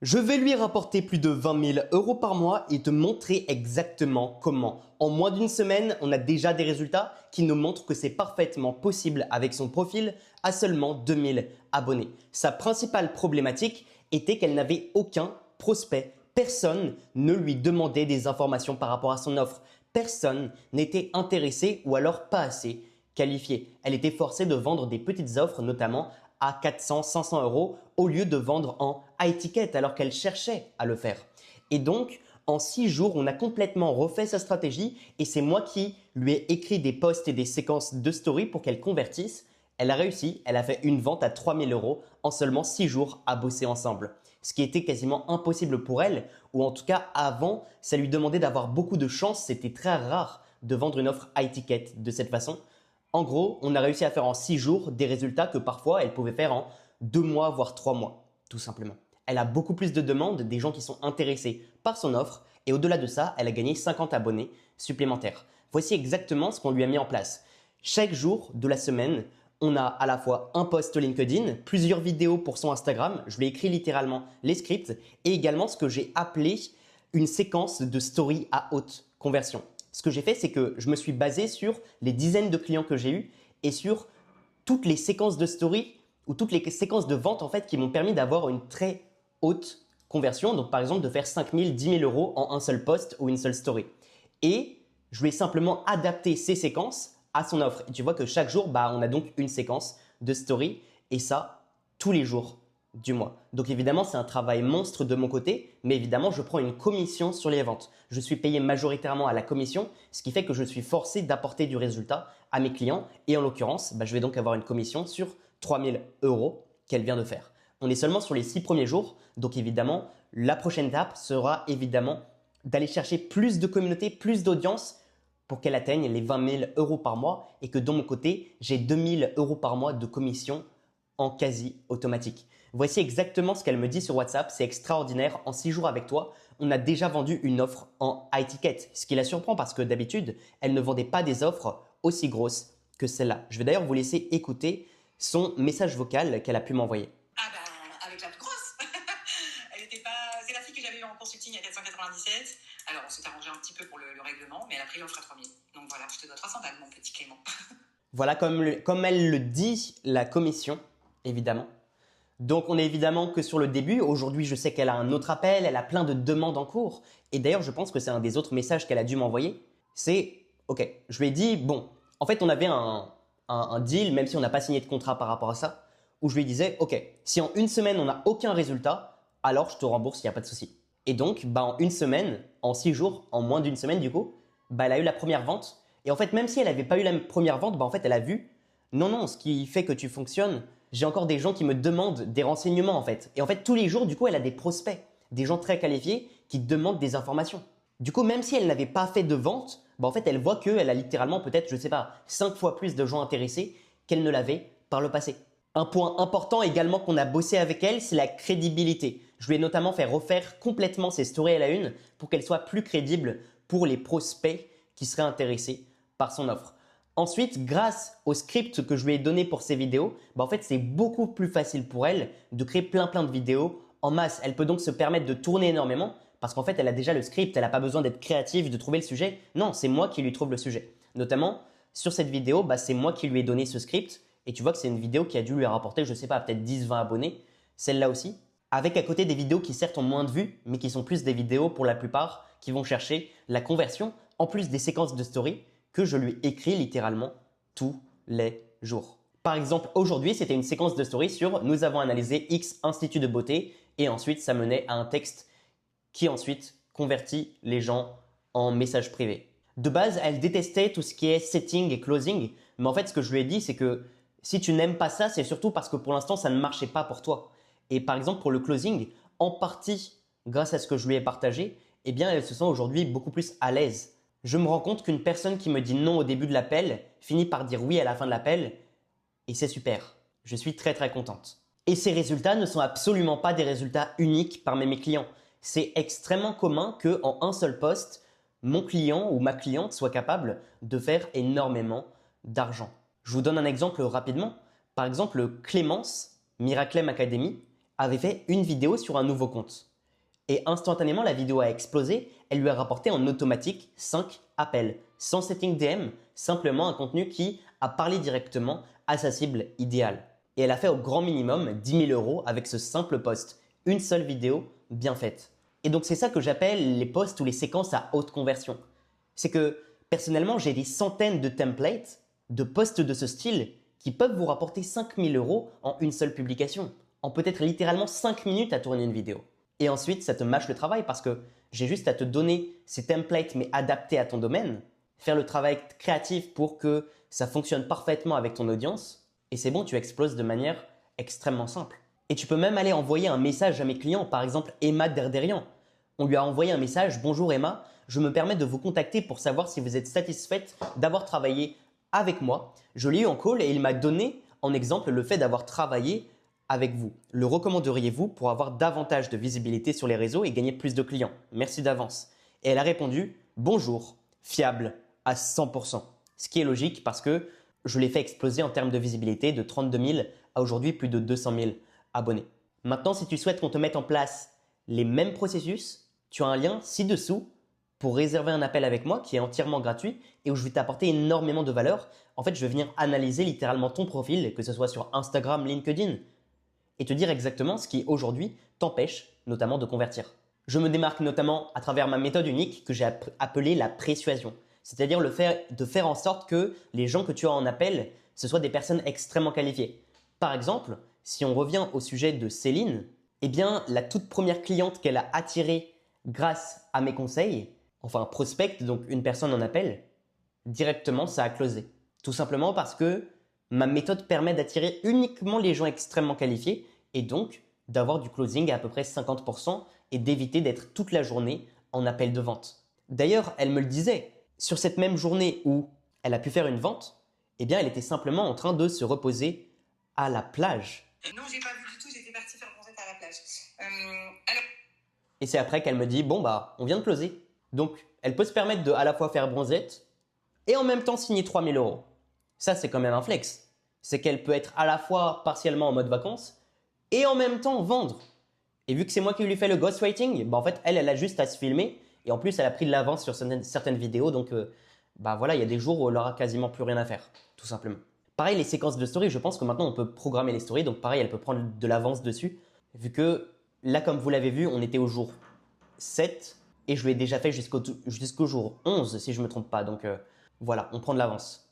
Je vais lui rapporter plus de 20 000 euros par mois et te montrer exactement comment. En moins d'une semaine, on a déjà des résultats qui nous montrent que c'est parfaitement possible avec son profil à seulement 2000 abonnés. Sa principale problématique était qu'elle n'avait aucun prospect. Personne ne lui demandait des informations par rapport à son offre. Personne n'était intéressé ou alors pas assez qualifié. Elle était forcée de vendre des petites offres, notamment à 400, 500 euros au lieu de vendre en high ticket alors qu'elle cherchait à le faire. Et donc, en 6 jours, on a complètement refait sa stratégie et c'est moi qui lui ai écrit des posts et des séquences de story pour qu'elle convertisse. Elle a réussi, elle a fait une vente à 3000 euros en seulement 6 jours à bosser ensemble. Ce qui était quasiment impossible pour elle, ou en tout cas avant, ça lui demandait d'avoir beaucoup de chance, c'était très rare de vendre une offre high ticket de cette façon. En gros, on a réussi à faire en 6 jours des résultats que parfois elle pouvait faire en 2 mois, voire 3 mois, tout simplement. Elle a beaucoup plus de demandes, des gens qui sont intéressés par son offre et au-delà de ça, elle a gagné 50 abonnés supplémentaires. Voici exactement ce qu'on lui a mis en place. Chaque jour de la semaine, on a à la fois un post LinkedIn, plusieurs vidéos pour son Instagram, je lui ai écrit littéralement les scripts et également ce que j'ai appelé une séquence de story à haute conversion. Ce que j'ai fait, c'est que je me suis basé sur les dizaines de clients que j'ai eus et sur toutes les séquences de story ou toutes les séquences de vente en fait qui m'ont permis d'avoir une très haute conversion. Donc par exemple de faire 5 000, 10 000 euros en un seul post ou une seule story. Et je lui ai simplement adapté ces séquences à son offre. Et tu vois que chaque jour, on a donc une séquence de story et ça tous les jours du mois. Donc évidemment, c'est un travail monstre de mon côté, mais évidemment, je prends une commission sur les ventes. Je suis payé majoritairement à la commission, ce qui fait que je suis forcé d'apporter du résultat à mes clients. Et en l'occurrence, je vais donc avoir une commission sur 3000 euros qu'elle vient de faire. On est seulement sur les 6 premiers jours, donc évidemment, la prochaine étape sera évidemment d'aller chercher plus de communauté, plus d'audience pour qu'elle atteigne les 20 000 euros par mois et que de mon côté, j'ai 2000 euros par mois de commission en quasi automatique. Voici exactement ce qu'elle me dit sur WhatsApp. C'est extraordinaire. En 6 jours avec toi, on a déjà vendu une offre en high ticket. Ce qui la surprend parce que d'habitude, elle ne vendait pas des offres aussi grosses que celle-là. Je vais d'ailleurs vous laisser écouter son message vocal qu'elle a pu m'envoyer. Ah ben, avec la plus grosse. Elle était pas... C'est la fille que j'avais eu en consulting à 497. Alors, on s'est arrangé un petit peu pour le règlement, mais elle a pris l'offre à 3000. Donc voilà, je te dois 300 balles, mon petit Clément. Voilà, comme elle le dit, la commission, évidemment. Donc, on est évidemment que sur le début. Aujourd'hui, je sais qu'elle a un autre appel, elle a plein de demandes en cours. Et d'ailleurs, je pense que c'est un des autres messages qu'elle a dû m'envoyer. C'est, ok, je lui ai dit, bon, en fait, on avait un deal, même si on n'a pas signé de contrat par rapport à ça, où je lui disais, ok, si en une semaine, on n'a aucun résultat, alors je te rembourse, il n'y a pas de souci. Et donc, en une semaine, en 6 jours, en moins d'une semaine du coup, elle a eu la première vente. Et en fait, même si elle n'avait pas eu la première vente, en fait, elle a vu, non, ce qui fait que tu fonctionnes, j'ai encore des gens qui me demandent des renseignements en fait. Et en fait, tous les jours, du coup, elle a des prospects, des gens très qualifiés qui demandent des informations. Du coup, même si elle n'avait pas fait de vente, en fait, elle voit qu'elle a littéralement peut-être, je sais pas, 5 fois plus de gens intéressés qu'elle ne l'avait par le passé. Un point important également qu'on a bossé avec elle, c'est la crédibilité. Je lui ai notamment fait refaire complètement ses stories à la une pour qu'elle soit plus crédible pour les prospects qui seraient intéressés par son offre. Ensuite, grâce au script que je lui ai donné pour ces vidéos, en fait, c'est beaucoup plus facile pour elle de créer plein de vidéos en masse. Elle peut donc se permettre de tourner énormément parce qu'en fait, elle a déjà le script, elle n'a pas besoin d'être créative, de trouver le sujet. Non, c'est moi qui lui trouve le sujet. Notamment, sur cette vidéo, c'est moi qui lui ai donné ce script et tu vois que c'est une vidéo qui a dû lui rapporter, je sais pas, peut-être 10, 20 abonnés. Celle-là aussi. Avec à côté des vidéos qui certes ont moins de vues, mais qui sont plus des vidéos pour la plupart qui vont chercher la conversion en plus des séquences de story que je lui écris littéralement tous les jours. Par exemple, aujourd'hui, c'était une séquence de story sur « Nous avons analysé X institut de beauté » et ensuite, ça menait à un texte qui ensuite convertit les gens en messages privés. De base, elle détestait tout ce qui est setting et closing, mais en fait, ce que je lui ai dit, c'est que si tu n'aimes pas ça, c'est surtout parce que pour l'instant, ça ne marchait pas pour toi. Et par exemple, pour le closing, en partie, grâce à ce que je lui ai partagé, eh bien, elle se sent aujourd'hui beaucoup plus à l'aise. Je me rends compte qu'une personne qui me dit non au début de l'appel finit par dire oui à la fin de l'appel et c'est super. Je suis très contente. Et ces résultats ne sont absolument pas des résultats uniques parmi mes clients. C'est extrêmement commun qu'en un seul post, mon client ou ma cliente soit capable de faire énormément d'argent. Je vous donne un exemple rapidement. Par exemple, Clémence, Miraclem Academy, avait fait une vidéo sur un nouveau compte. Et instantanément, la vidéo a explosé. Elle lui a rapporté en automatique 5 appels, sans setting DM, simplement un contenu qui a parlé directement à sa cible idéale. Et elle a fait au grand minimum 10 000 € avec ce simple post. Une seule vidéo bien faite. Et donc c'est ça que j'appelle les posts ou les séquences à haute conversion. C'est que personnellement, j'ai des centaines de templates, de posts de ce style qui peuvent vous rapporter 5 000 € en une seule publication, en peut-être littéralement 5 minutes à tourner une vidéo. Et ensuite, ça te mâche le travail parce que j'ai juste à te donner ces templates mais adaptés à ton domaine, faire le travail créatif pour que ça fonctionne parfaitement avec ton audience et c'est bon, tu exploses de manière extrêmement simple. Et tu peux même aller envoyer un message à mes clients, par exemple Emma Derderian. On lui a envoyé un message: bonjour Emma, je me permets de vous contacter pour savoir si vous êtes satisfaite d'avoir travaillé avec moi. Je l'ai eu en call et il m'a donné en exemple le fait d'avoir travaillé avec vous. Le recommanderiez-vous pour avoir davantage de visibilité sur les réseaux et gagner plus de clients? Merci d'avance. Et elle a répondu: bonjour, fiable à 100%. Ce qui est logique parce que je l'ai fait exploser en termes de visibilité de 32 000 à aujourd'hui plus de 200 000 abonnés. Maintenant, si tu souhaites qu'on te mette en place les mêmes processus, tu as un lien ci-dessous pour réserver un appel avec moi qui est entièrement gratuit et où je vais t'apporter énormément de valeur. En fait, je vais venir analyser littéralement ton profil, que ce soit sur Instagram, LinkedIn, et te dire exactement ce qui aujourd'hui t'empêche notamment de convertir. Je me démarque notamment à travers ma méthode unique que j'ai appelée la persuasion. C'est-à-dire de faire en sorte que les gens que tu as en appel, ce soient des personnes extrêmement qualifiées. Par exemple, si on revient au sujet de Céline, eh bien, la toute première cliente qu'elle a attirée grâce à mes conseils, enfin prospect, donc une personne en appel, directement ça a closé. Tout simplement parce que ma méthode permet d'attirer uniquement les gens extrêmement qualifiés et donc d'avoir du closing à peu près 50% et d'éviter d'être toute la journée en appel de vente. D'ailleurs, elle me le disait, sur cette même journée où elle a pu faire une vente, eh bien, elle était simplement en train de se reposer à la plage. Non, j'ai pas vu du tout, j'étais partie faire bronzette à la plage. Et c'est après qu'elle me dit: bon bah, on vient de closer. Donc, elle peut se permettre de à la fois faire bronzette et en même temps signer 3 000 €. Ça, c'est quand même un flex. C'est qu'elle peut être à la fois partiellement en mode vacances et en même temps vendre. Et vu que c'est moi qui lui fais le ghostwriting, bah en fait, elle a juste à se filmer. Et en plus, elle a pris de l'avance sur certaines vidéos. Donc, bah voilà, il y a des jours où elle aura quasiment plus rien à faire, tout simplement. Pareil, les séquences de story, je pense que maintenant, on peut programmer les stories. Donc, pareil, elle peut prendre de l'avance dessus. Vu que là, comme vous l'avez vu, on était au jour 7 et je l'ai déjà fait jusqu'au jour 11, si je ne me trompe pas. Donc, voilà, on prend de l'avance.